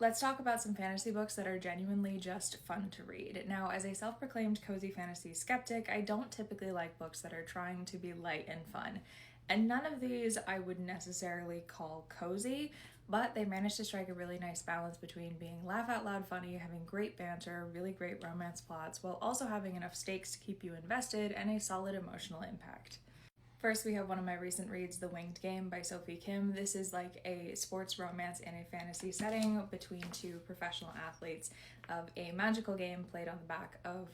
Let's talk about some fantasy books that are genuinely just fun to read. Now, as a self-proclaimed cozy fantasy skeptic, I don't typically like books that are trying to be light and fun. And none of these I would necessarily call cozy, but they managed to strike a really nice balance between being laugh out loud funny, having great banter, really great romance plots, while also having enough stakes to keep you invested and a solid emotional impact. First, we have one of my recent reads, The Winged Game by Sophie Kim. This is like a sports romance in a fantasy setting between two professional athletes of a magical game played on the back of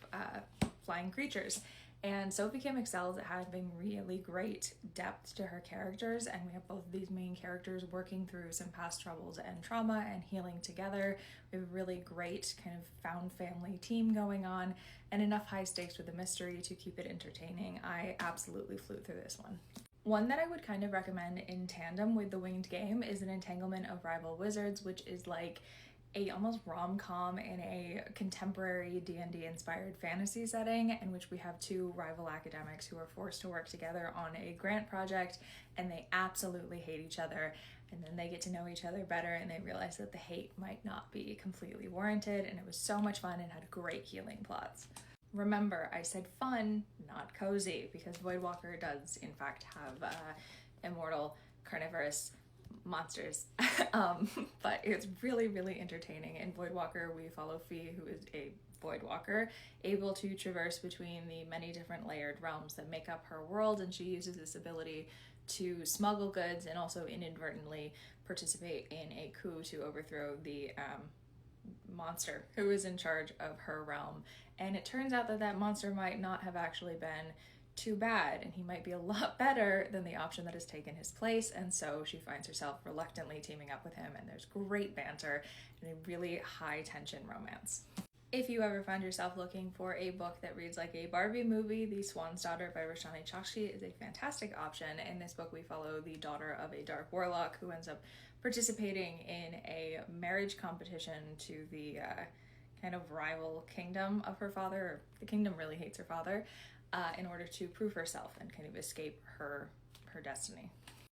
flying creatures. And Sophie Kim excels at having really great depth to her characters, and we have both of these main characters working through some past troubles and trauma and healing together. We have a really great kind of found family team going on, and enough high stakes with the mystery to keep it entertaining. I absolutely flew through this one. One that I would kind of recommend in tandem with The Winged Game is An Entanglement of Rival Wizards, which is like a almost rom-com in a contemporary D&D inspired fantasy setting in which we have two rival academics who are forced to work together on a grant project, and they absolutely hate each other, and then they get to know each other better and they realize that the hate might not be completely warranted, and it was so much fun and had great healing plots. Remember, I said fun, not cozy, because Voidwalker does in fact have immortal carnivorous monsters. But it's really, really entertaining. In Voidwalker, we follow Fee, who is a Voidwalker, able to traverse between the many different layered realms that make up her world, and she uses this ability to smuggle goods and also inadvertently participate in a coup to overthrow the monster who is in charge of her realm. And it turns out that that monster might not have actually been too bad, and he might be a lot better than the option that has taken his place, and so she finds herself reluctantly teaming up with him, and there's great banter and a really high tension romance. If you ever find yourself looking for a book that reads like a Barbie movie, The Swan's Daughter by Roshani Chokshi is a fantastic option. In this book, we follow the daughter of a dark warlock who ends up participating in a marriage competition to the kind of rival kingdom of her father. The kingdom really hates her father, in order to prove herself and kind of escape her destiny.